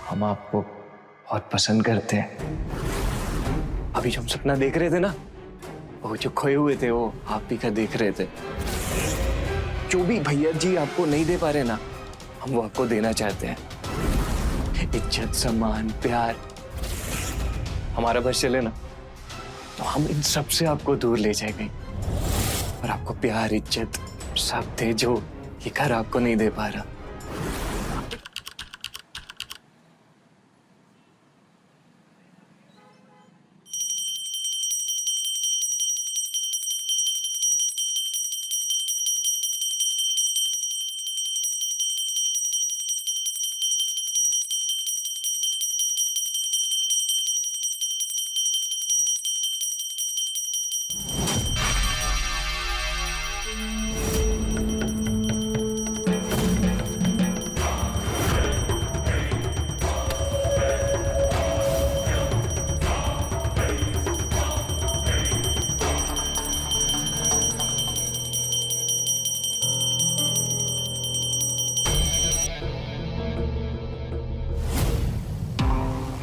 हम आपको बहुत पसंद करते हैं। अभी जो हम सपना देख रहे थे ना, वो जो खोए हुए थे वो आप ही का देख रहे थे। जो भी भैया जी आपको नहीं दे पा रहे ना, हम वो आपको देना चाहते हैं। इज्जत, सम्मान, प्यार। हमारा बस चले ना तो हम इन सब से आपको दूर ले जाएंगे और आपको प्यार, इज्जत सब दे जो ये घर आपको नहीं दे पा रहा।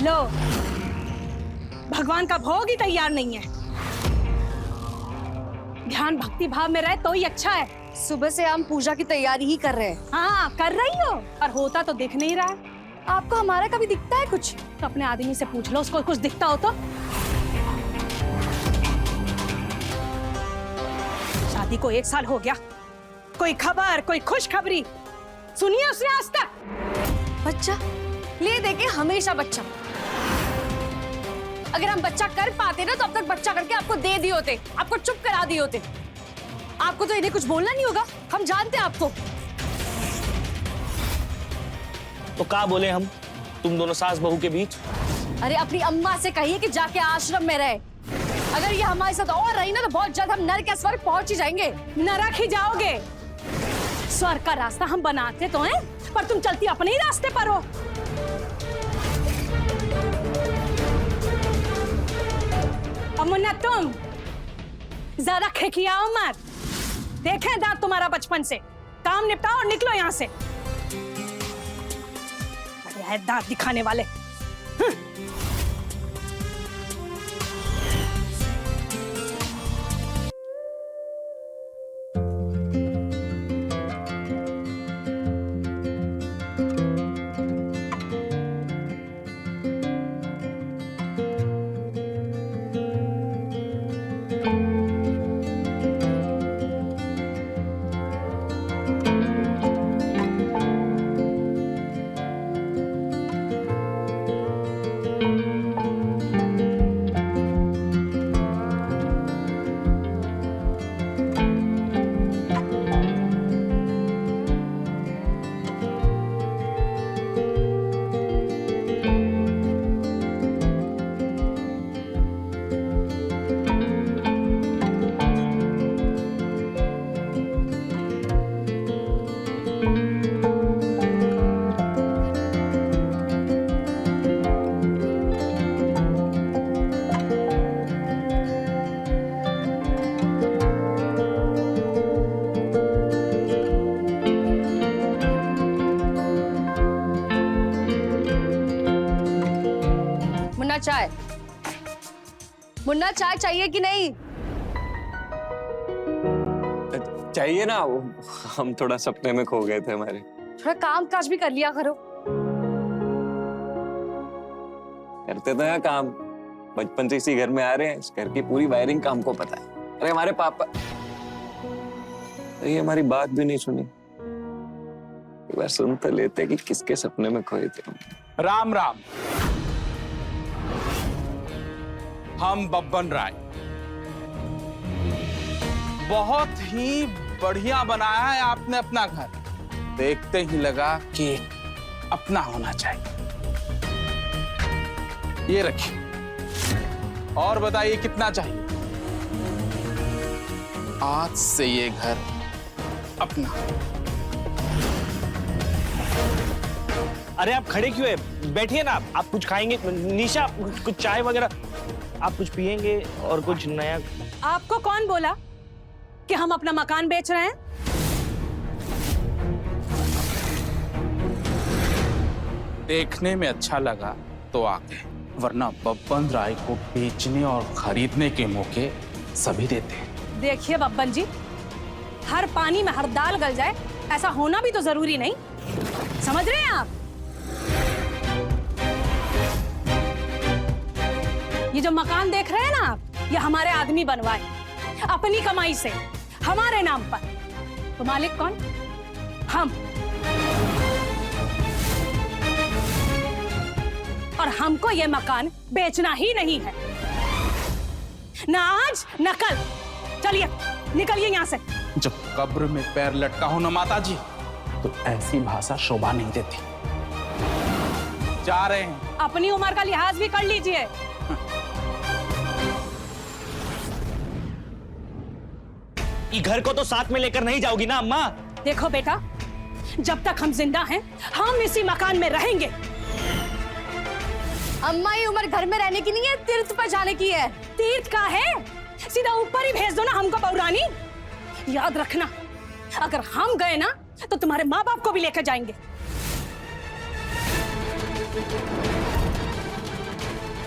लो, भगवान का भोग ही तैयार नहीं है। ध्यान भक्ति भाव में रहे तो ही अच्छा है। सुबह से हम पूजा की तैयारी ही कर रहे हैं। हाँ, कर रही हो, पर होता तो दिख नहीं रहा है। आपको हमारा कभी दिखता है कुछ? तो अपने आदमी से पूछ लो, उसको कुछ दिखता हो तो। शादी को 1 साल हो गया, कोई खबर, कोई खुशखबरी सुनी है उसने आज तक? बच्चा ले देके हमेशा बच्चा। अगर हम बच्चा कर पाते ना तो अब तक बच्चा करके आपको दे दिए होते, आपको चुप करा दिए होते। आपको तो इन्हें कुछ बोलना नहीं होगा, हम जानते हैं आपको। तो क्या बोले हम तुम दोनों सास बहू के बीच? अरे अपनी अम्मा से कहिए कि जाके आश्रम में रहे। अगर ये हमारे साथ और रही ना तो बहुत जल्द हम नरक के स्वर्ग पहुंच ही जाएंगे। नरक ही जाओगे। स्वर्ग का रास्ता हम बनाते तो हैं, पर तुम चलती अपने ही रास्ते पर हो। और मुन्ना, तुम ज्यादा खिखियाओ मत। देखें दांत तुम्हारा बचपन से। काम निपटाओ और निकलो यहाँ से। बढ़िया है दांत दिखाने वाले। चाय, मुन्ना चाय चाहिए कि नहीं? चाहिए ना, हम थोड़ा सपने में खो गए थे हमारे। थोड़ा काम काज भी कर लिया करो। करते तो हैं काम, बचपन से इसी घर में आ रहे हैं, इस घर की पूरी वायरिंग काम को पता है। अरे हमारे पापा ये हमारी बात भी नहीं सुनी। एक बार सुन तो लेते कि किसके सपने में खोए थे हम। राम राम। हम बब्बन राय। बहुत ही बढ़िया बनाया है आपने अपना घर। देखते ही लगा कि अपना होना चाहिए। ये रखिए और बताइए कितना चाहिए। आज से ये घर अपना। अरे आप खड़े क्यों है? बैठिए ना, आप कुछ खाएंगे? निशा कुछ चाय वगैरह आप कुछ पिएंगे और कुछ नया? आपको कौन बोला कि हम अपना मकान बेच रहे हैं? देखने में अच्छा लगा तो आ गए, वरना बब्बन राय को बेचने और खरीदने के मौके सभी देते हैं। देखिए बब्बन जी, हर पानी में हर दाल गल जाए ऐसा होना भी तो जरूरी नहीं, समझ रहे हैं आप? ये जो मकान देख रहे हैं ना आप, ये हमारे आदमी बनवाए अपनी कमाई से हमारे नाम पर। तो मालिक कौन? हम। और हमको ये मकान बेचना ही नहीं है, ना आज ना कल। चलिए निकलिए यहाँ से। जब कब्र में पैर लटका हो ना माता जी, तो ऐसी भाषा शोभा नहीं देती। जा रहे हैं। अपनी उम्र का लिहाज भी कर लीजिए। ये घर को तो साथ में लेकर नहीं जाओगी ना अम्मा? देखो बेटा, जब तक हम जिंदा हैं हम इसी मकान में रहेंगे। अम्मा ये उम्र घर में रहने की नहीं है, तीर्थ पर जाने की है। तीर्थ का है, सीधा ऊपर ही भेज दो ना हमको पौरानी। याद रखना, अगर हम गए ना तो तुम्हारे माँ बाप को भी लेकर जाएंगे।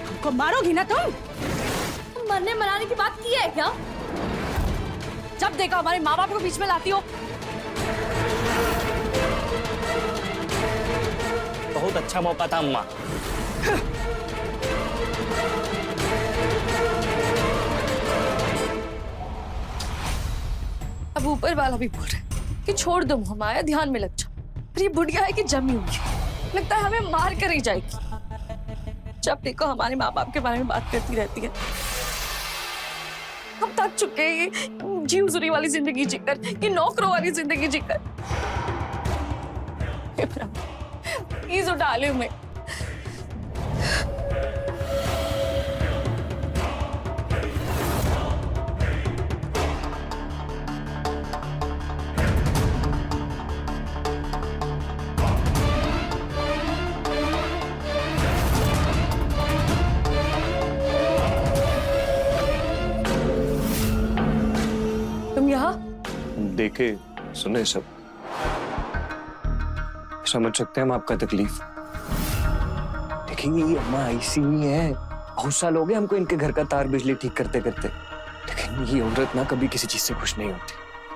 हमको मारोगी ना तुम? मरने मराने की बात की है क्या? जब देखा हमारे माँ बाप को बीच में लाती हो। बहुत अच्छा मौका था अम्मा। अब ऊपर वाला भी बोल रहा है कि छोड़ दो हमारा, ध्यान में लग जाओ। पर ये बुढ़िया है कि जमी हुई, लगता है हमें मार कर ही जाएगी। जब देखो हमारे माँ बाप के बारे में बात करती रहती है। हम थक चुके हैं ये जीवजुरी वाली जिंदगी जीकर, ये नौकरों वाली जिंदगी जीकर। प्लीज उठा ले मैं। तुम यहाँ? देखे सुने सब, समझ सकते हैं हम आपका तकलीफ। देखिए ये अम्मा ऐसी ही है, बहुत साल हो गए हमको इनके घर का तार बिजली ठीक करते करते, लेकिन ये औरत ना कभी किसी चीज से खुश नहीं होती।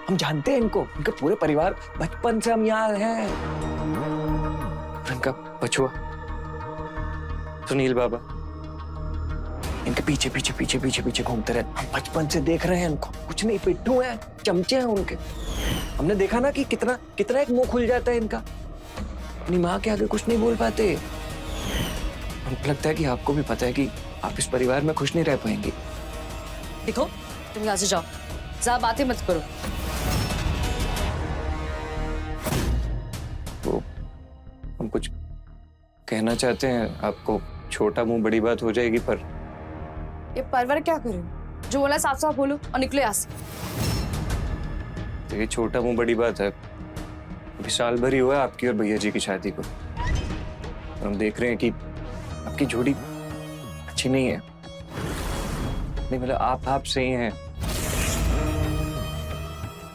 हम जानते हैं इनको, इनका पूरे परिवार बचपन से हम यहाँ हैं। इनका बचुआ सुनील बाबा इनके पीछे पीछे पीछे पीछे पीछे घूमते रहते। हम बचपन से देख रहे हैं इनको, कुछ नहीं, पिट्ठू हैं, चमचे हैं उनके। हमने देखा ना कि कितना कितना एक मुंह खुल जाता है इनका, अपनी माँ के आगे कुछ नहीं बोल पाते। हमको लगता है कि आपको भी पता है कि आप इस परिवार में खुश नहीं रह पाएंगे। देखो तुम यहाँ से जाओ, ज्यादा बातें मत करो। तो हम कुछ कहना चाहते हैं आपको, छोटा मुंह बड़ी बात हो जाएगी, पर ये परवर क्या करे? जो बोला साफ साफ बोलो और निकलो यहाँ से। ये छोटा मुंह बड़ी बात है। अभी साल भर ही हुआ है आपकी और भैया जी की शादी को, और हम देख रहे हैं कि आपकी जोड़ी अच्छी नहीं है। नहीं मतलब आप सही हैं,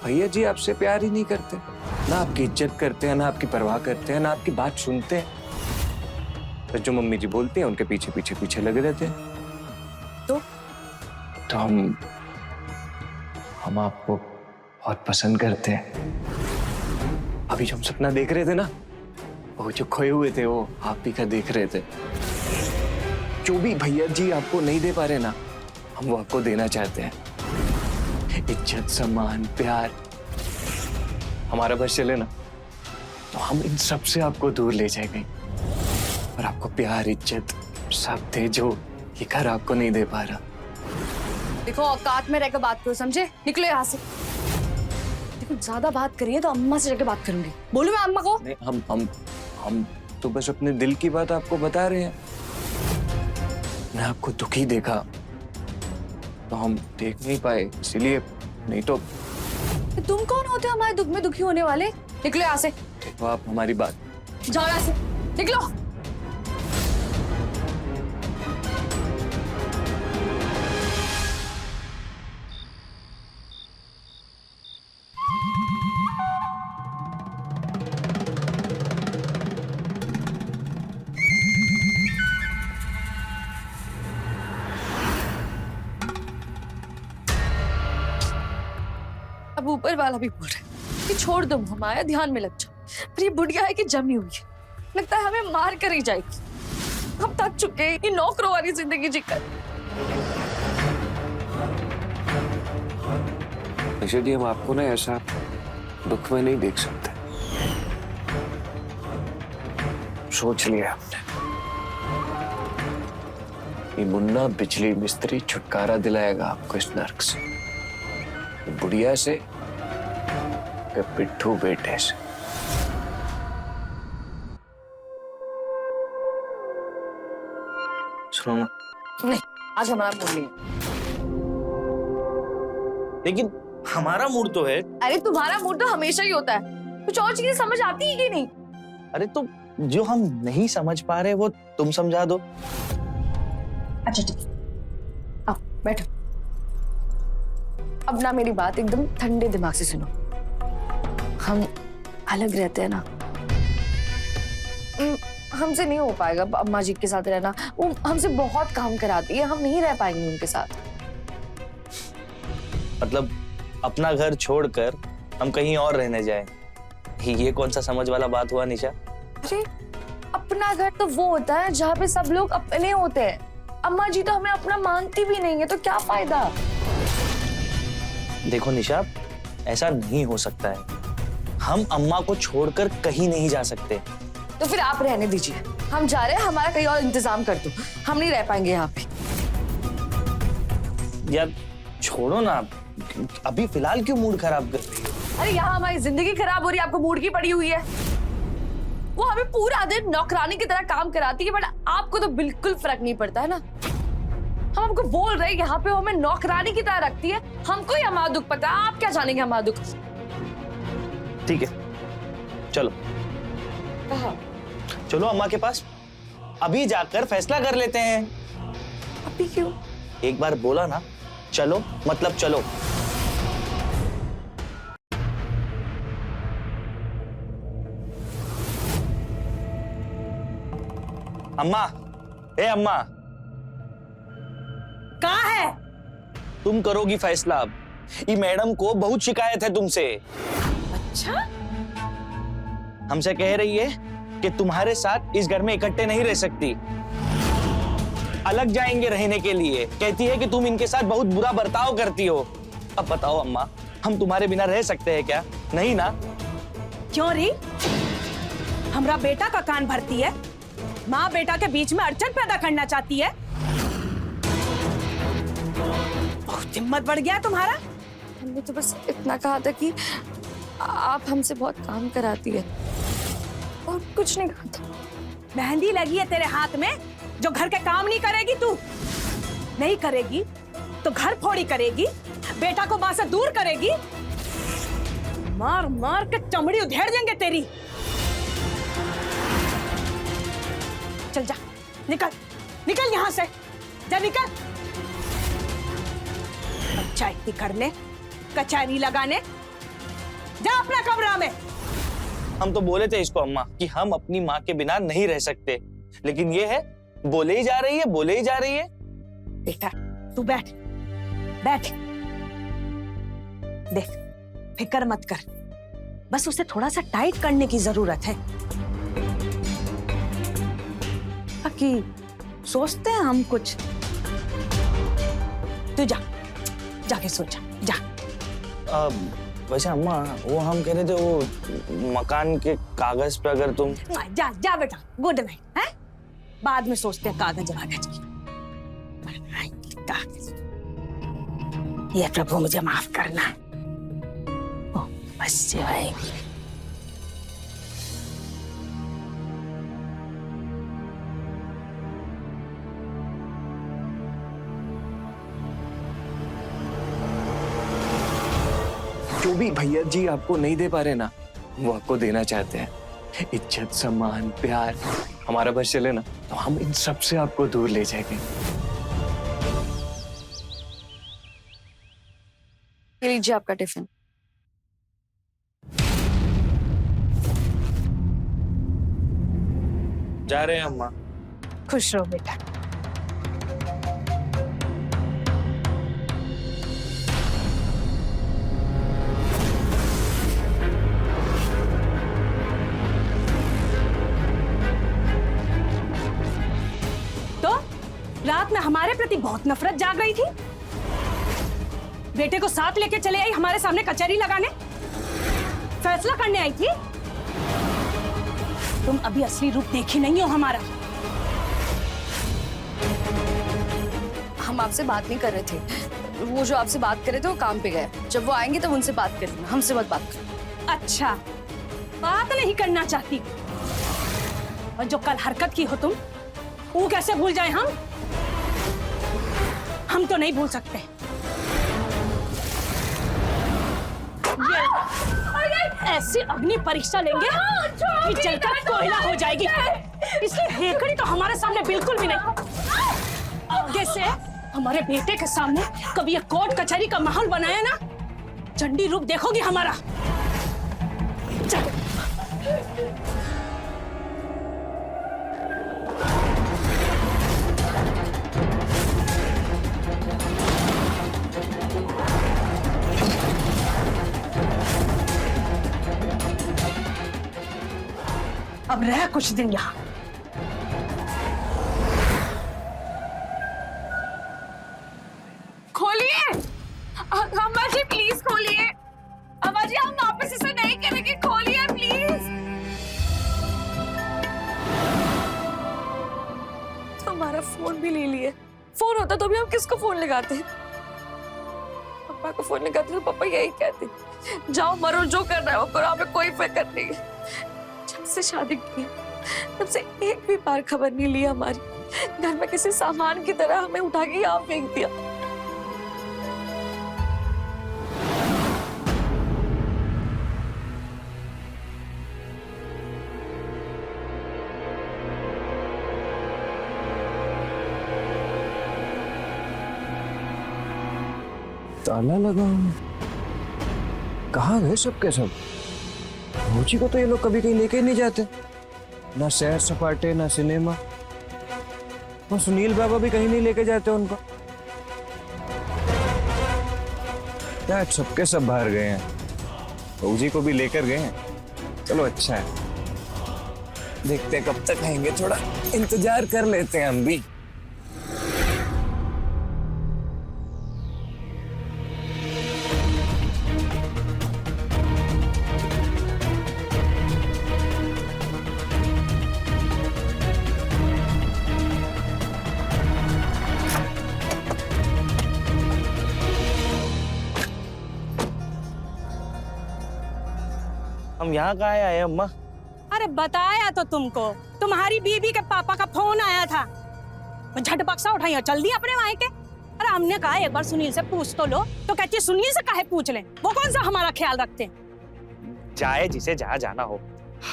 भैया जी आपसे प्यार ही नहीं करते, ना आपकी इज्जत करते हैं, ना आपकी परवाह करते हैं, ना आपकी बात सुनते हैं। तो जो मम्मी जी बोलती हैं उनके पीछे पीछे पीछे लगे रहते हैं। तो हम आपको बहुत पसंद करते हैं। अभी जो हम सपना देख रहे थे ना, वो जो खोए हुए थे वो आप ही का देख रहे थे। जो भी भैया जी आपको नहीं दे पा रहे ना, हम वो आपको देना चाहते हैं। इज्जत, सम्मान, प्यार। हमारा बस चले ना तो हम इन सब से आपको दूर ले जाएंगे, और आपको प्यार, इज्जत सब दे जो ये घर आपको नहीं दे पा रहा। देखो औकात में रहकर बात करो, समझे? निकलो यहाँ से। देखो ज्यादा बात करिए तो अम्मा से जाकर बात करूंगी। बोलूं मैं अम्मा को? नहीं, हम तो बस अपने दिल की बात आपको बता रहे हैं। मैं आपको दुखी देखा तो हम देख नहीं पाए, इसीलिए। नहीं तो तुम कौन होते हो हमारे दुख में दुखी होने वाले? निकलो यहाँ से। देखो आप हमारी बात। जाओ यहाँ से, निकलो। ऊपर वाला भी बोल रहा है कि छोड़ दो महामाया, ध्यान में लग जाओ। पर ये बुढ़िया है कि जमी हुई है, लगता है हमें मार कर ही जाएगी। हम थक चुके हैं ये नौकरों वाली जिंदगी जीकर। निशा जी, हम आपको ना ऐसा दुख में नहीं देख सकते। सोच लिया हमने, ये मुन्ना बिजली मिस्त्री छुटकारा दिलाएगा आपको इस नर्क से, बुढ़िया से या पिट्ठू बेटे से। सुनो ना, नहीं, आज हमारा मूड नहीं है। लेकिन हमारा मूड तो है। अरे तुम्हारा मूड तो हमेशा ही होता है, कुछ और चीजें समझ आती है कि नहीं? अरे तो जो हम नहीं समझ पा रहे वो तुम समझा दो। अच्छा ठीक है, आओ बैठो। अब ना मेरी बात एकदम ठंडे दिमाग से सुनो। हम अलग रहते हैं ना, हमसे नहीं हो पाएगा अम्मा जी के साथ रहना। वो हमसे बहुत काम कराती है, हम नहीं रह पाएंगे उनके साथ। मतलब अपना घर छोड़कर हम कहीं और रहने जाएं, ये कौन सा समझ वाला बात हुआ निशा? अरे अपना घर तो वो होता है जहाँ पे सब लोग अपने होते हैं। अम्मा जी तो हमें अपना मानती भी नहीं है, तो क्या फायदा? देखो निशा, ऐसा नहीं हो सकता है। हम अम्मा को छोड़कर कहीं नहीं जा सकते। तो फिर आप रहने दीजिए, हम जा रहे हैं, हमारा कहीं और इंतजाम कर दो, हम नहीं रह पाएंगे यहाँ पे। यार छोड़ो ना, अभी फिलहाल क्यों मूड खराब कर रही हो? अरे यहाँ हमारी जिंदगी खराब हो रही है, आपको मूड की पड़ी हुई है। वो हमें पूरा दिन नौकरानी की तरह काम कराती है, बट आपको तो बिल्कुल फर्क नहीं पड़ता है ना। हम आपको बोल रहे हैं यहाँ पे वो हमें नौकरानी की तरह रखती है, हमको ही हमारा दुख पता है, आप क्या जानेंगे हमारा दुख? ठीक है, चलो कहाँ? चलो अम्मा के पास, अभी जाकर फैसला कर लेते हैं। अभी क्यों? एक बार बोला ना चलो, मतलब चलो। अम्मा, ए अम्मा, कहाँ है? तुम करोगी फैसला अब। ये मैडम को बहुत शिकायत है तुमसे। अच्छा, हमसे कह रही है कि तुम्हारे साथ इस घर में इकट्ठे नहीं रह सकती, अलग जाएंगे रहने के लिए। कहती है कि तुम इनके साथ बहुत बुरा बर्ताव करती हो। अब बताओ अम्मा, हम तुम्हारे बिना रह सकते हैं क्या? नहीं ना? क्यों री? हमरा बेटा का कान भरती है, माँ बेटा के बीच में अड़चन पैदा करना चाहती है। बहुत हिम्मत बढ़ गया तुम्हारा। हमने तो बस इतना कहा था कि आप हमसे बहुत काम कराती है, और कुछ नहीं कहा था। मेहंदी लगी है तेरे हाथ में, जो घर के काम नहीं करेगी तू। नहीं करेगी तो घर फोड़ी करेगी, बेटा को मां से दूर करेगी। मार मार के चमड़ी उधेड़ देंगे तेरी। चल जा, निकल निकल यहाँ से, जा निकल। पंचायती करने, कचहरी लगाने, जा अपना कमरा में। हम तो बोले थे इसको अम्मा कि हम अपनी माँ के बिना नहीं रह सकते, लेकिन ये है बोले ही जा रही है, बोले ही जा रही है। बेटा तू बैठ बैठ, देख फिक्र मत कर, बस उसे थोड़ा सा टाइट करने की जरूरत है। बाकी सोचते हैं हम कुछ। तू जा, जाके सोच जा। वैसे अम्मा, वो हम कह रहे थे वो मकान के कागज पे अगर तुम। जा जा बेटा, गुड नाइट। है बाद में सोचते हैं कागज वागज की। कागज, ये प्रभु मुझे माफ करना। ओ बस भाई। जो भी भैया जी आपको नहीं दे पा रहे ना, वो आपको देना चाहते हैं। इज्जत, सम्मान, प्यार। हमारा बस चले ना तो हम इन सब से आपको दूर ले जाएंगे। ये लीजिए आपका टिफिन। जा रहे हैं अम्मा। खुश रहो बेटा। प्रति बहुत नफरत जाग रही थी। बेटे को साथ लेके चले आई हमारे सामने कचहरी लगाने, फैसला करने आई थी। तुम अभी असली रूप देखी नहीं हो हमारा। हम आपसे बात नहीं कर रहे थे, वो जो आपसे बात कर रहे थे वो काम पे गए। जब वो आएंगे तब उनसे बात करेंगे, हमसे मत बात करो। अच्छा, बात नहीं करना चाहती, और जो कल हरकत की हो तुम, वो कैसे भूल जाए हम तो नहीं भूल सकते। ये ऐसी अग्नि परीक्षा लेंगे कि जलकर कोयला हो जाएगी। इसकी हेकड़ी तो हमारे सामने बिल्कुल भी नहीं। आगे से हमारे बेटे के सामने कभी ये कोर्ट कचहरी का माहौल बनाया ना, चंडी रूप देखोगी हमारा। चल। अब रह कुछ दिन यहाँ। खोलिए अम्मा जी, प्लीज खोलिए। अम्मा जी, हम वापस इसे नहीं करेंगे, खोलिए प्लीज। तो हमारा फोन भी ले लिए। फोन होता तो भी हम किसको फोन लगाते? पापा को फोन लगाते तो पापा यही कहते, जाओ मरो, जो करना है वो करो, हमें कोई फिक्र नहीं है। जब से शादी की तब से एक भी बार खबर नहीं ली हमारी। घर में किसी सामान की तरह हमें उठा के यहाँ फेंक दिया। ताला लगा, कहाँ गए सब के सब? भौजी को तो ये लोग कभी कहीं लेके नहीं जाते, ना सैर सपाटे ना सिनेमा। और सुनील बाबा भी कहीं नहीं लेके जाते उनको। क्या सबके सब बाहर गए हैं, भौजी को भी लेकर गए हैं। चलो अच्छा है, देखते हैं कब तक आएंगे, थोड़ा इंतजार कर लेते हैं हम भी। हम यहाँ कहाँ आए अम्मा? अरे बताया तो तुमको, तुम्हारी बीबी के पापा का फोन आया था, झट बक्सा उठाई और चल दी अपने वहां के। अरे हमने कहा एक बार सुनील से पूछ तो लो, तो कहती है सुनील से काहे पूछ लें, वो कौन सा हमारा ख्याल रखते हैं। जाए जिसे जहाँ जाना हो,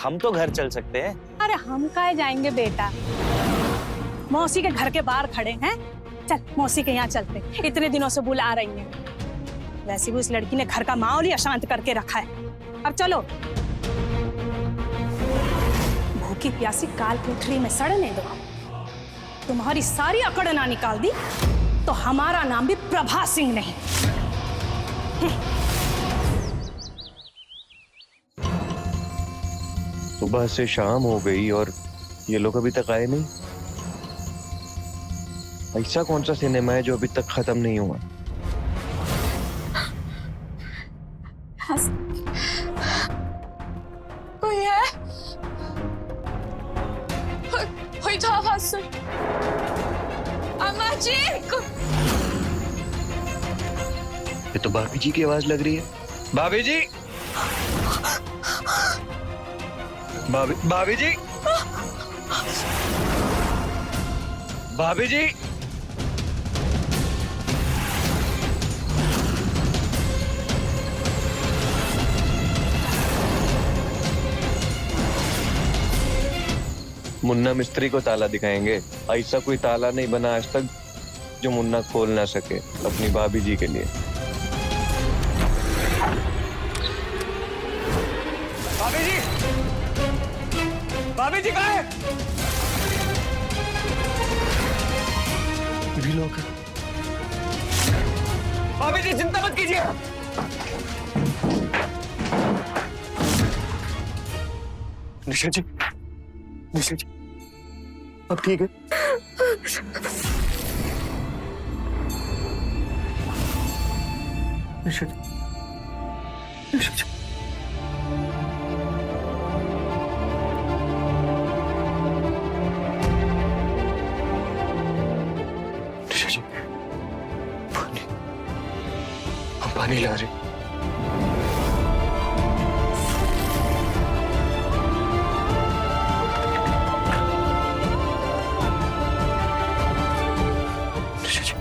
हम तो घर चल सकते हैं। अरे हम काहे जाएंगे बेटा, मौसी के घर के बाहर खड़े हैं, चल मौसी के यहाँ चलते, इतने दिनों से बुला रही हैं। वैसे भी उस लड़की ने घर का माहौल ही अशांत करके रखा है। अब चलो, भूखी प्यासी काल कोठरी में सड़ने दो। तुम्हारी सारी अकड़ ना निकाल दी तो हमारा नाम भी प्रभा सिंह नहीं। सुबह से शाम हो गई और ये लोग अभी तक आए नहीं। ऐसा कौन सा सिनेमा है जो अभी तक खत्म नहीं हुआ? कोई है? कोई तो आवाज सुन। अम्मा जी, ये तो भाभी जी की आवाज लग रही है। भाभी जी, भाभी जी, भाभी जी, मुन्ना मिस्त्री को ताला दिखाएंगे। ऐसा कोई ताला नहीं बना आज तक जो मुन्ना खोल ना सके अपनी भाभी जी के लिए। भाभी जी, भाभी जी कहाँ है? भी लोग हैं। भाभी जी चिंता मत कीजिए। निशा जी, निशा जी, अब ठीक है? निशा जी, निशा जी। निशा जी, पानी, हम पानी ला रहे। निशा जी,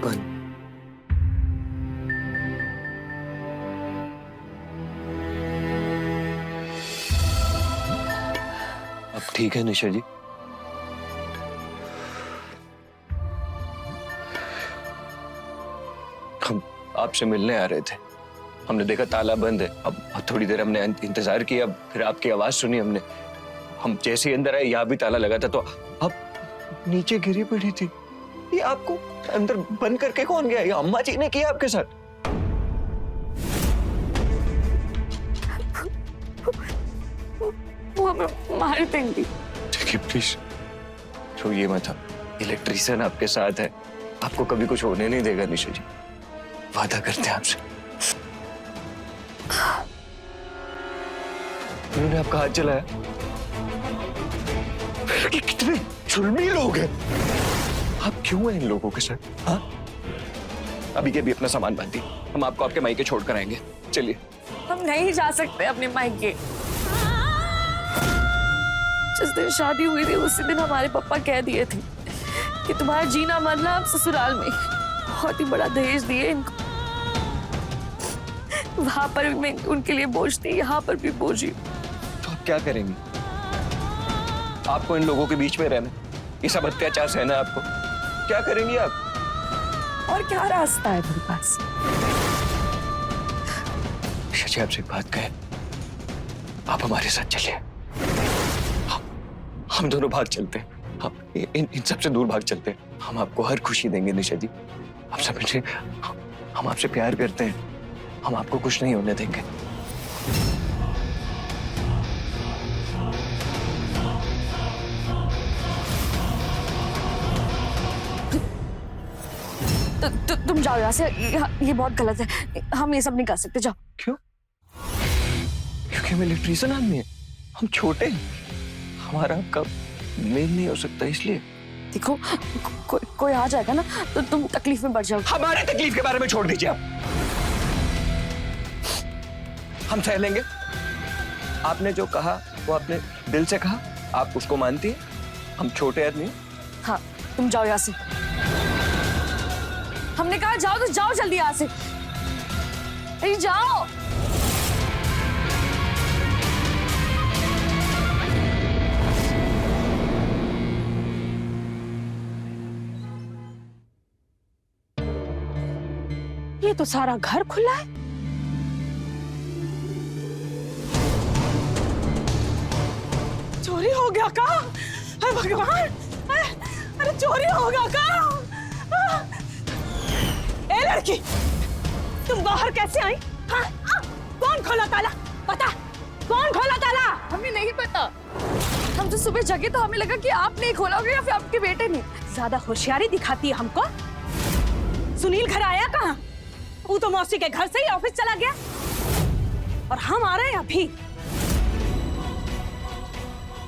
पानी। अब ठीक है निशा जी? हम आपसे मिलने आ रहे थे, हमने देखा ताला बंद है। अब थोड़ी देर हमने इंतजार किया, फिर आपकी आवाज सुनी हमने। हम जैसे ही अंदर आए, यहाँ भी ताला लगा था, तो अब नीचे गिरी पड़ी थी। ये आपको अंदर बंद करके कौन गया? ये अम्मा जी ने किया आपके साथ? वो हमें मार देंगी। देखिए प्लीज, तो ये मत, इलेक्ट्रिशियन आपके साथ है, आपको कभी कुछ होने नहीं देगा निशा जी, वादा करते हैं आपसे। उन्होंने आपका हाथ चलाया। ये कितने जुल्मी लोग हैं। आप क्यों हैं इन लोगों के साथ? हाँ, अभी के भी अपना सामान बांधिए, हम आपको आपके मायके छोड़ कर आएंगे। चलिए। हम नहीं जा सकते अपने मायके। जिस दिन शादी हुई थी उसी दिन हमारे पापा कह दिए थे कि तुम्हारा जीना मरना अब ससुराल में। बहुत ही बड़ा दहेज दिए इनको। वहां पर भी मैं उनके लिए बोझ थी, यहाँ पर भी बोझ ही। तो आप क्या करेंगी? आपको इन लोगों के बीच में रहना, ये सब अत्याचार सहना है आपको, क्या करेंगी आप? और क्या रास्ता है मेरे पास? शशि, आपसे एक बात कहें, आप हमारे साथ चलिए। हम दोनों भाग चलते हैं, हम इन सबसे दूर भाग चलते हैं। हम आपको हर खुशी देंगे निशा जी, आप समझे? हम आपसे प्यार करते हैं, हम आपको कुछ नहीं होने देंगे। तुम जाओ यहाँ से, ये बहुत गलत है। हम ये सब नहीं कर सकते, जाओ। क्यों? क्योंकि हम इलेक्ट्रिशियन आदमी हैं, हम छोटे हैं, हमारा आपका मेल नहीं हो सकता, इसलिए। देखो, कोई आ जाएगा ना तो तुम तकलीफ में बढ़ जाओ। हमारे तकलीफ के बारे में छोड़ दीजिए आप, हम सह लेंगे। आपने जो कहा वो आपने दिल से कहा, आप उसको मानती हैं। हम छोटे आदमी हैं। हाँ, तुम जाओ यहाँ से। हमने कहा जाओ तो जाओ जल्दी यहाँ से। अरे जाओ। ये तो सारा घर खुला है। चोरी हो गया का? अरे भगवान, अरे चोरी हो गया का? ए लड़की, तुम बाहर कैसे आई? हाँ? कौन खोला ताला? पता? कौन खोला ताला? हमें नहीं पता। हम तो सुबह जगे तो हमें लगा कि आपने ही खोला होगा या फिर आपके बेटे ने। ज्यादा होशियारी दिखाती है हमको। सुनील घर आया कहाँ? वो तो मौसी के घर से ही ऑफिस चला गया, और हम आ रहे हैं अभी।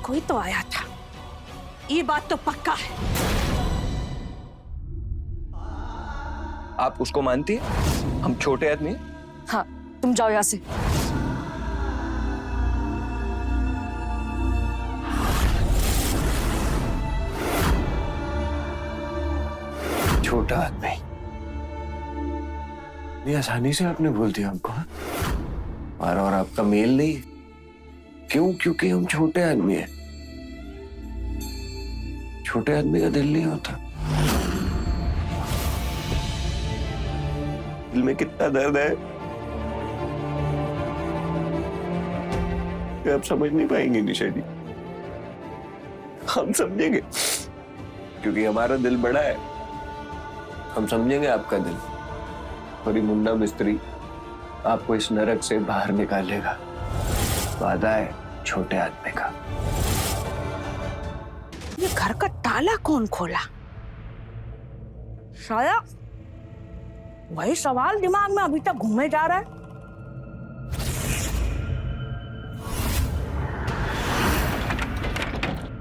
कोई तो आया था, ये बात तो पक्का है। आप उसको मानती हैं? हम छोटे आदमी हैं। हाँ, तुम जाओ यहाँ से। छोटा आदमी, नहीं आसानी से आपने बोल दिया हमको। हमारा और आपका मेल नहीं है। क्यों? क्योंकि हम छोटे आदमी हैं। छोटे आदमी का दिल नहीं होता। दिल में कितना दर्द है कि आप समझ नहीं पाएंगे निशा जी। हम समझेंगे क्योंकि हमारा दिल बड़ा है। हम समझेंगे आपका दिल, और ये मुन्ना मिस्त्री आपको इस नरक से बाहर निकालेगा। वादा है छोटे आदमी का। ये घर का ताला कौन खोला? शायद वही सवाल दिमाग में अभी तक घूमे जा रहा है।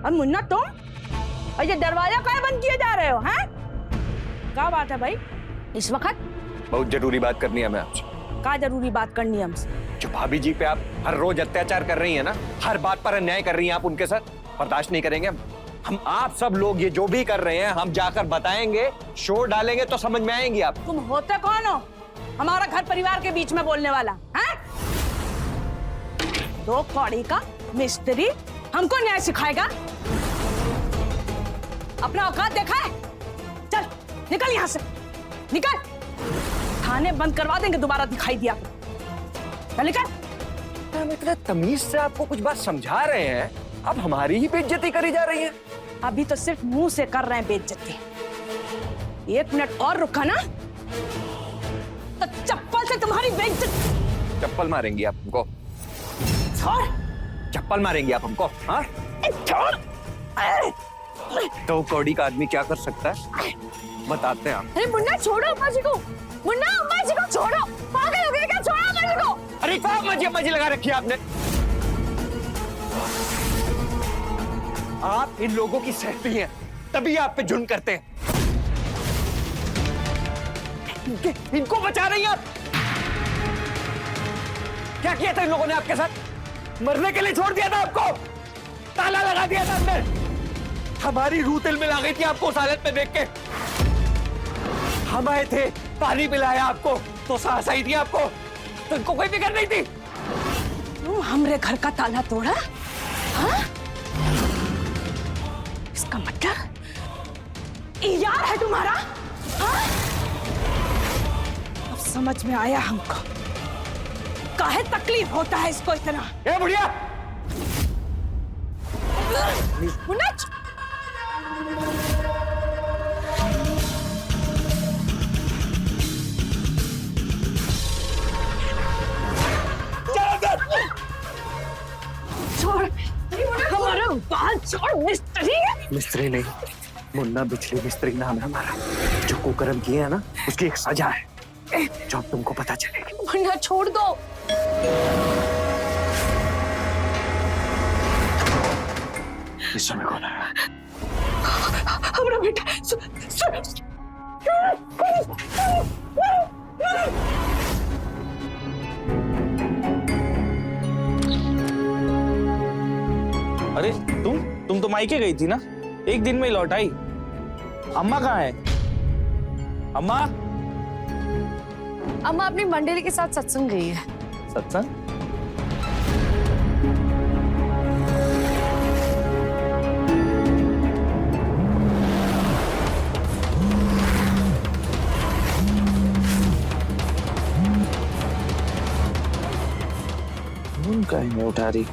और मुन्ना तुम, और ये दरवाजा काहे बंद किए जा रहे हो? हैं? क्या बात है भाई इस वक्त? बहुत जरूरी बात करनी है हमें आपसे। क्या जरूरी बात करनी है हमसे? जो भाभी जी पे आप हर रोज अत्याचार कर रही हैं ना, हर बात पर अन्याय कर रही हैं आप उनके साथ, बर्दाश्त नहीं करेंगे हम आप सब लोग ये जो भी कर रहे हैं हम जाकर बताएंगे, शोर डालेंगे तो समझ में आएंगी आप। तुम होते कौन हो हमारा घर परिवार के बीच में बोलने वाला? हैं? दो कौड़ी का मिस्त्री हमको न्याय सिखाएगा? अपना औकात देखा है? चल निकल यहाँ से, निकल। थाने बंद करवा देंगे दोबारा दिखाई दिया तो। चल निकल। हम इतना तमीज से आपको कुछ बात समझा रहे हैं, आप हमारी ही बेइज्जती करी जा रही है। अभी तो सिर्फ मुंह से कर रहे हैं बेइज्जती। 1 मिनट और रुका ना तो चप्पल से तुम्हारी बेइज्जती। चप्पल मारेंगी आप हमको? छोड़। चप्पल मारेंगी आप हमको? हाँ, छोड़। तो कौड़ी का आदमी क्या कर सकता है बताते हैं आप। अरे मुन्ना छोड़ो अम्मा जी को, मुन्ना अम्मा जी को छोड़ो, पागल हो गए क्या? छोड़ो अम्मा जी को। अरे क्या मजी लगा रखी है आपने? आप इन लोगों की सहती हैं, तभी आप पे जुर्म करते हैं। इनको बचा रही हैं आप। क्या किया था इन लोगों ने आपके साथ? मरने के लिए छोड़ दिया था आपको, ताला लगा दिया था अंदर। हमारी रूह दिल में ला गई थी आपको उस हालत में देख के। हम आए थे, पानी पिलाया आपको तो सांस आई थी आपको, तो इनको कोई फिक्र नहीं थी। तुम हमरे घर का ताला तोड़ा? हाँ? इसका मतलब यार है तुम्हारा? हाँ? अब समझ में आया हमको काहे तकलीफ होता है इसको इतना। ए बुढ़िया, मुन्ना छोड़, हमारा बाल छोड़। मिस्त्री नहीं, मुन्ना बिजली मिस्त्री नाम है हमारा। जो कुकर्म किए है ना उसकी एक सजा है जो अब तुमको पता चलेगी। मुन्ना छोड़ दो। इस समय कौन है? हमारा बेटा अरे तुम तो मायके गई थी ना, एक दिन में ही लौट आई। अम्मा कहाँ है? अम्मा? अम्मा अपनी मंडली के साथ सत्संग गई है। सत्संग? फोन काहे नहीं उठा रही?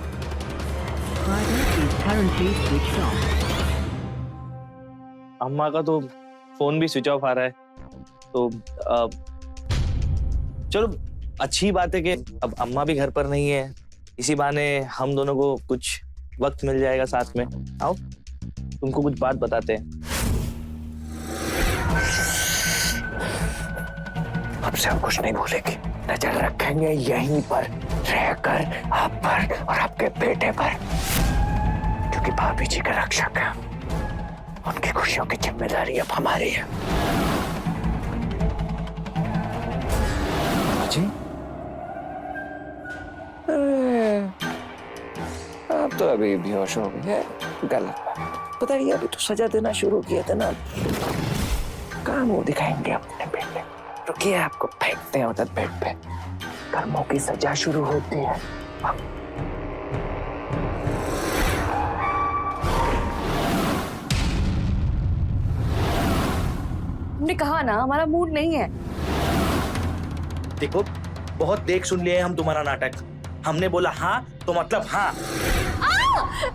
अम्मा का तो फोन भी स्विच ऑफ आ रहा है, तो चलो अच्छी बात है कि अब अम्मा भी घर पर नहीं है, इसी बहाने हम दोनों को कुछ वक्त मिल जाएगा साथ में। आओ तुमको कुछ बात बताते हैं। हमसे हम कुछ नहीं भूलेंगे, नजर रखेंगे यहीं पर रहकर आप पर और आपके बेटे पर, क्योंकि भाभी जी का रक्षक है। उनकी खुशियों की जिम्मेदारी अब हमारी है। जी आप तो अभी बेहोश हो गए, गलत बात। पता है अभी तो सजा देना शुरू किया था ना, कहाँ मुंह दिखाएंगे अपने बेटे। रुकिए आपको फेंकते हैं उधर बेड पे, कर्मों की सजा शुरू होती है। हमने कहा ना हमारा मूड नहीं है। देखो बहुत देख सुन लिए हम तुम्हारा नाटक, हमने बोला हाँ तो मतलब हाँ।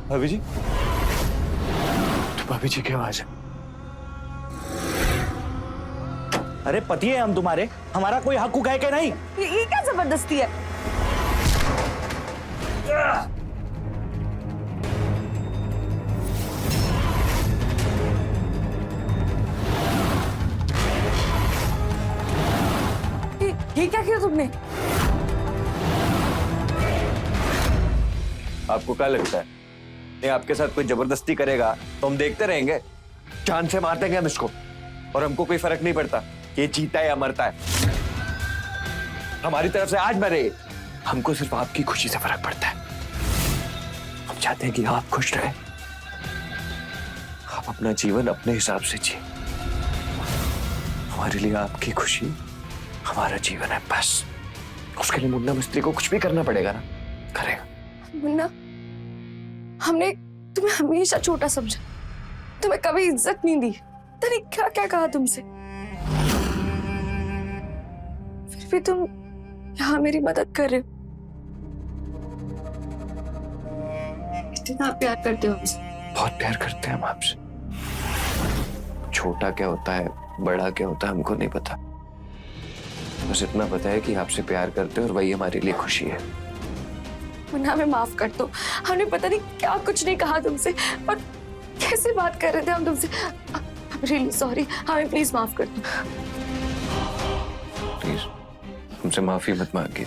भाभी जी, तो भाभी जी की आवाज है। अरे पति है हम तुम्हारे, हमारा कोई हक है कि नहीं? ये क्या जबरदस्ती है? ये क्या किया तुमने? आपको क्या लगता है ये आपके साथ कोई जबरदस्ती करेगा तो हम देखते रहेंगे? जान से मार देंगे हम इसको और हमको कोई फर्क नहीं पड़ता कि ये जीता है या मरता है। हमारी तरफ से आज मरे, हमको सिर्फ आपकी खुशी से फर्क पड़ता है। हम चाहते हैं कि आप खुश रहें, आप अपना जीवन अपने हिसाब से जिए। हमारे लिए आपकी खुशी हमारा जीवन है, बस। उसके लिए मुन्ना मिस्त्री को कुछ भी करना पड़ेगा ना, करेगा। मुन्ना, हमने तुम्हें हमेशा छोटा समझा, तुम्हें कभी इज्जत नहीं दी। तूने क्या क्या कहा तुमसे, फिर भी तुम यहाँ मेरी मदद कर रहे हो। इतना प्यार करते हो हमसे। बहुत प्यार करते हैं हम आपसे। छोटा क्या होता है, बड़ा क्या होता है, हमको नहीं पता। बस इतना पता है कि आपसे प्यार करते हैं और वही हमारे लिए खुशी है। मुन्ना, हमें माफ कर दो। हमने पता नहीं क्या कुछ नहीं कहा तुमसे और कैसे बात कर रहे थे हम तुमसे। रियली सॉरी, हमें प्लीज माफ कर दो। प्लीज हमसे माफी मत मांगिए।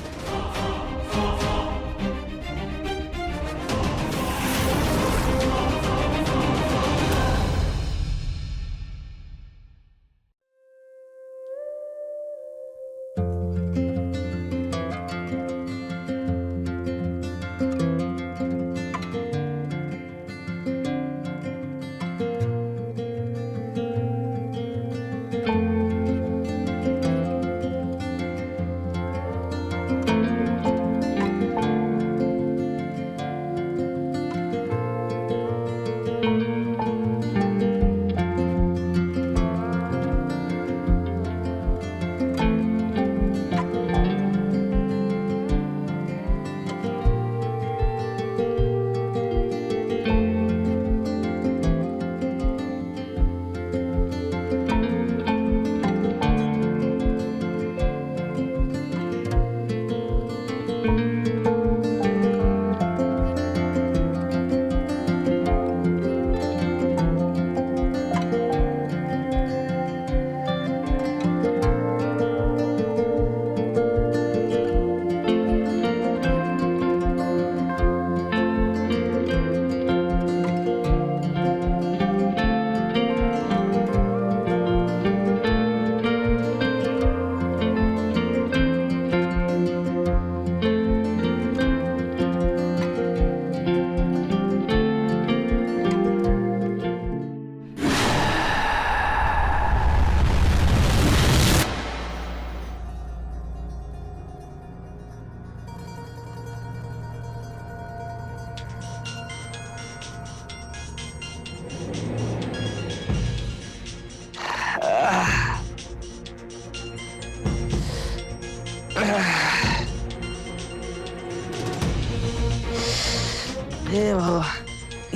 हे बाबा,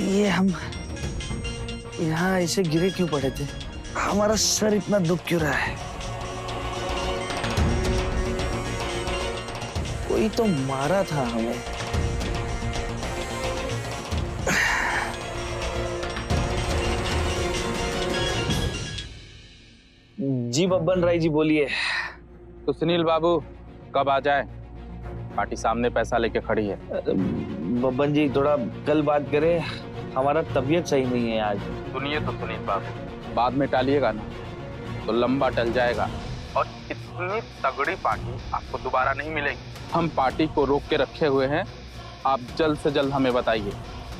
ये हम यहाँ ऐसे गिरे क्यों पड़े थे? हमारा सर इतना दुख क्यों रहा है? कोई तो मारा था हमें। जी बब्बन राय जी, बोलिए। तो सुनील बाबू कब आ जाए? पार्टी सामने पैसा लेके खड़ी है। बब्बन जी, थोड़ा कल बात करें, हमारा तबीयत सही नहीं है आज। सुनिए तो सुनील बाबू, बाद में टालिएगा ना तो लंबा टल जाएगा और इतनी तगड़ी पार्टी आपको दोबारा नहीं मिलेगी। हम पार्टी को रोक के रखे हुए हैं, आप जल्द से जल्द हमें बताइए।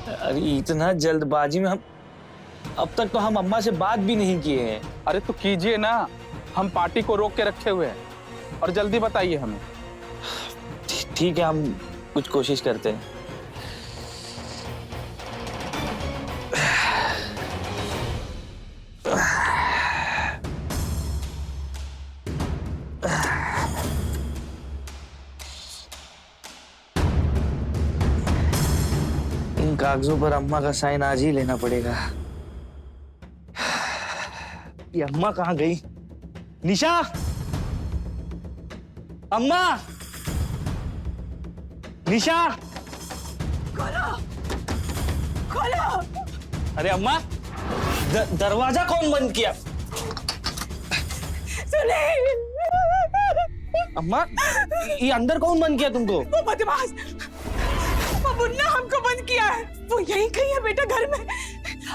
अरे इतना जल्दबाजी में अब तक तो हम अम्मा से बात भी नहीं किए हैं। अरे तो कीजिए ना, हम पार्टी को रोक के रखे हुए हैं और जल्दी बताइए हमें। ठीक है, हम कुछ कोशिश करते हैं। इन कागजों पर अम्मा का साइन आज ही लेना पड़ेगा। ये अम्मा कहाँ गई? निशा, अम्मा, निशा, खोलो, खोलो। अरे अम्मा, दरवाजा कौन बंद किया? सुनील, अम्मा, ये अंदर कौन बंद किया तुमको? वो बदमाश, वो मुन्ना हमको बंद किया है। वो यहीं कहीं है बेटा, घर में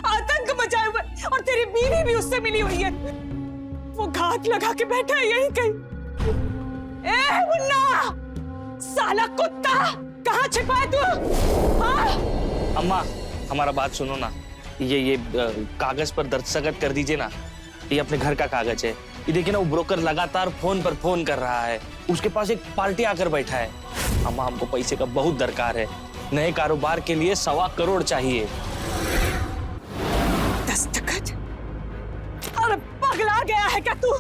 आतंक मचाए हुए, और तेरी बीवी भी उससे मिली हुई है। वो घात लगा के बैठा है यहीं कहीं। ए मुन्ना, साला कुत्ता, कहाँ छिपा है तू? हाँ? अम्मा, हमारा बात सुनो ना। ये कागज पर दस्तखत कर दीजिए ना। ये अपने घर का कागज है। ये देखिए ना, वो ब्रोकर लगातार फोन पर फोन कर रहा है। उसके पास एक पार्टी आकर बैठा है। अम्मा, हमको पैसे का बहुत दरकार है। नए कारोबार के लिए 1.25 करोड़ चाहिए। दस्तखत? अरे पगला गया है क्या तू?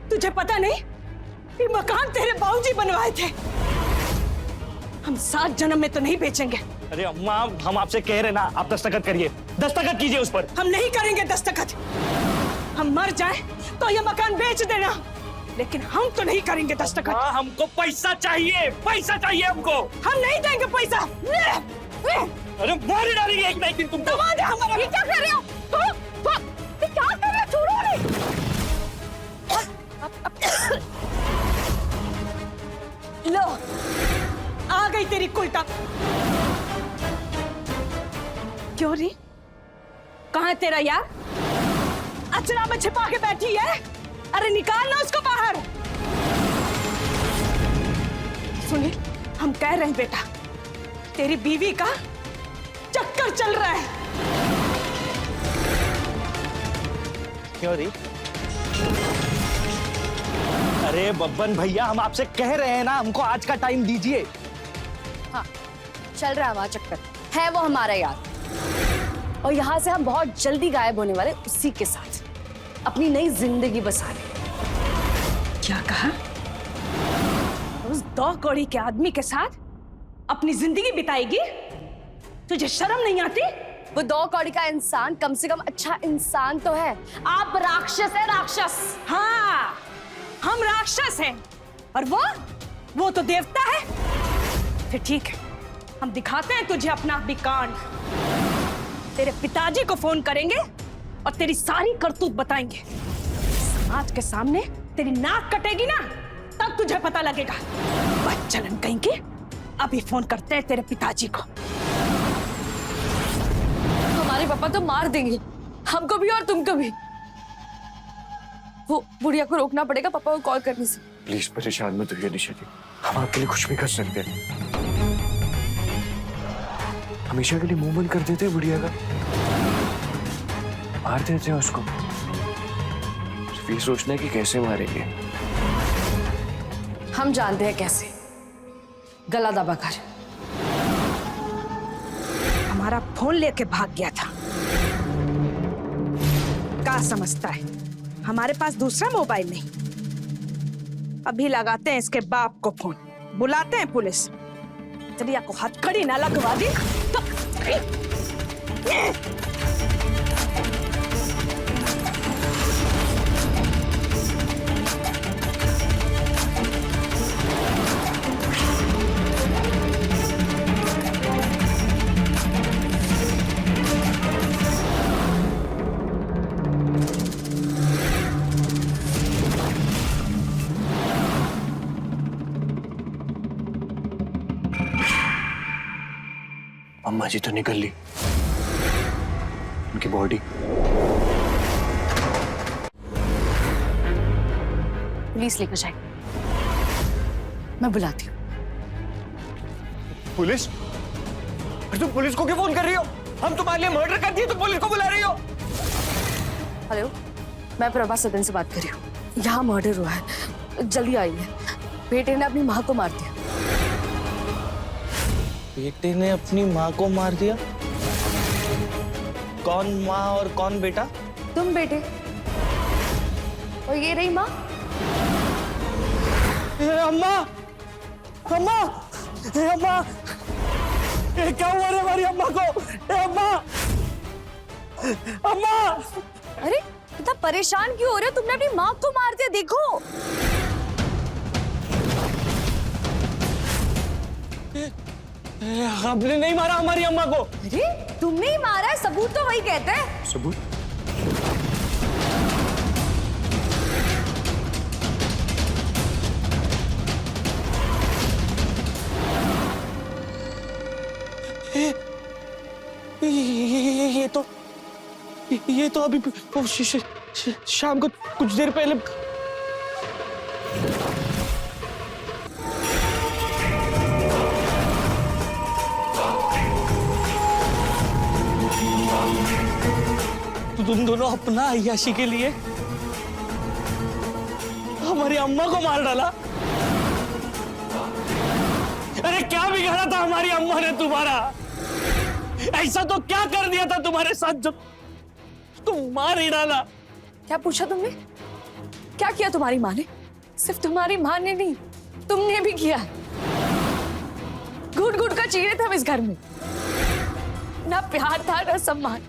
तुझे पता नहीं ये मकान तेरे बाबूजी बनवाए थे। हम 7 जन्म में तो नहीं बेचेंगे। अरे अम्मा, हम आपसे कह रहे ना, आप दस्तखत करिए, दस्तखत कीजिए उस पर। हम नहीं करेंगे दस्तखत। हम मर जाए तो ये मकान बेच देना, लेकिन हम तो नहीं करेंगे दस्तखत। हाँ, हमको पैसा चाहिए, पैसा चाहिए हमको। हम नहीं देंगे पैसा। अरे मार डालेंगे एक ना एक दिन तुमको। दबा दे हमारा। ये क्या कर रहे हो? ये क्या कर रहे हो? छोड़ो नहीं। लो, आ गई तेरी कुलटा। क्यों री? कहाँ है तेरा यार? अचरा में छिपा के बैठी है। अरे निकाल ना उसको बाहर। सुनिए, हम कह रहे हैं बेटा, तेरी बीवी का चक्कर चल रहा है। क्यों री? अरे बब्बन भैया, हम आपसे कह रहे हैं ना, हमको आज का टाइम दीजिए। हाँ, चल रहा है हमारा चक्कर, है वो हमारा यार। और यहाँ से हम बहुत जल्दी गायब होने वाले, उसी के साथ अपनी नई जिंदगी बसाने। क्या कहा? उस 2 कौड़ी के आदमी के साथ अपनी जिंदगी बिताएगी? तुझे शर्म नहीं आती? वो 2 कौड़ी का इंसान कम से कम अच्छा इंसान तो है। आप राक्षस है, राक्षस। हाँ, हम राक्षस हैं और वो तो देवता है। फिर ठीक है, हम दिखाते हैं तुझे अपना विकांड। तेरे पिताजी को फोन करेंगे और तेरी सारी करतूत बताएंगे। समाज के सामने तेरी नाक कटेगी ना, तब तुझे पता लगेगा। बच्चन कहीं के। अभी फोन करते हैं तेरे पिताजी को। हमारे पापा तो मार देंगे, हमको भी और तुमको भी। वो बुढ़िया को रोकना पड़ेगा पापा को कॉल करने से। प्लीज परेशान मत होइए निशा जी, हम आपके लिए कुछ भी कर सकते हैं। हमेशा के लिए मुंह बंद कर देते हैं बुढ़िया का, मार देते हैं उसको। सिर्फ ये सोचना है कि कैसे मारेंगे। हम जानते हैं कैसे, गला दबाकर। हमारा फोन लेके भाग गया था। क्या समझता है हमारे पास दूसरा मोबाइल नहीं? अभी लगाते हैं इसके बाप को फोन, बुलाते हैं पुलिस। चलिए को हथकड़ी ना लगवा दी तो... अम्मा जी तो निकल ली, उनकी बॉडी। पुलिस लेकर जाए, मैं बुलाती हूँ। पुलिस? अरे तुम पुलिस को क्यों फोन कर रही हो? हम तुम्हारे लिए मर्डर कर दिए, तुम पुलिस को बुला रही हो? हेलो, मैं प्रभा सदन से बात कर रही हूँ। यहाँ मर्डर हुआ है, जल्दी आइए। बेटे ने अपनी माँ को मार दिया। बेटे ने अपनी माँ को मार दिया? कौन माँ और कौन बेटा? तुम बेटे, और ये रही माँ। अम्मा, अम्मा, अम्मा, क्या हुआ रे हमारी अम्मा को? अम्मा, अम्मा! अरे इतना परेशान क्यों हो रहे हो? तुमने अपनी माँ को मार दिया, देखो। आपने नहीं मारा हमारी अम्मा को? अरे तुमने ही मारा है, सबूत तो वही कहते हैं। सबूत? ये तो अभी शाम को कुछ देर पहले तो तुम दोनों अपना अय्याशी के लिए हमारी अम्मा को मार डाला। अरे क्या बिगाड़ा था हमारी अम्मा ने तुम्हारा? ऐसा तो क्या कर दिया था तुम्हारे साथ जो तुम मार ही डाला? क्या पूछा तुमने? क्या किया तुम्हारी माँ ने? सिर्फ तुम्हारी माँ ने नहीं, तुमने भी किया है। घुट घुट कर जी रहे थे हम इस घर में, ना प्यार था ना सम्मान।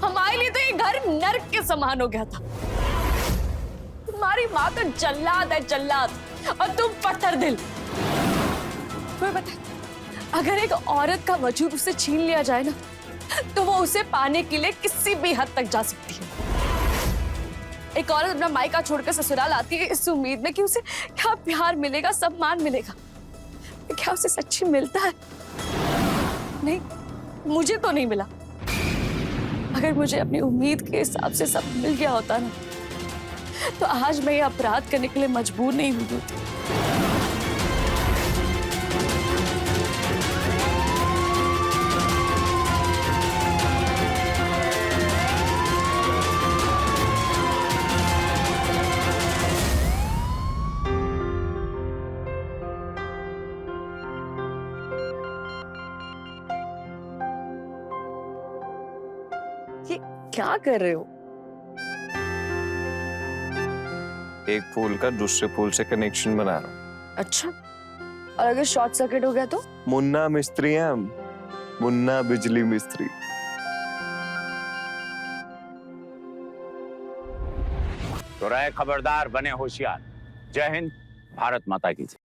हमारे लिए तो ये घर नर्क के समान हो गया था। तुम्हारी माँ तो जल्लाद है, जल्लाद, और तुम पत्थर दिल। तुम्हें पता है, अगर एक औरत का वजूद उसे छीन लिया जाए ना, तो वो उसे पाने के लिए किसी भी हद तक जा सकती है। एक औरत अपना मायका छोड़कर ससुराल आती है इस उम्मीद में कि उसे क्या प्यार मिलेगा, सम्मान मिलेगा। क्या उसे सच्ची मिलता है? नहीं, मुझे तो नहीं मिला। अगर मुझे अपनी उम्मीद के हिसाब से सब मिल गया होता ना, तो आज मैं ये अपराध करने के लिए मजबूर नहीं हुई होती। ये क्या कर रहे हो? एक फूल का दूसरे फूल से कनेक्शन बना रहा हूँ। अच्छा, और अगर शॉर्ट सर्किट हो गया तो? मुन्ना मिस्त्री हैं हम, मुन्ना बिजली मिस्त्री। तो रहे खबरदार, बने होशियार। जय हिंद, भारत माता की जय।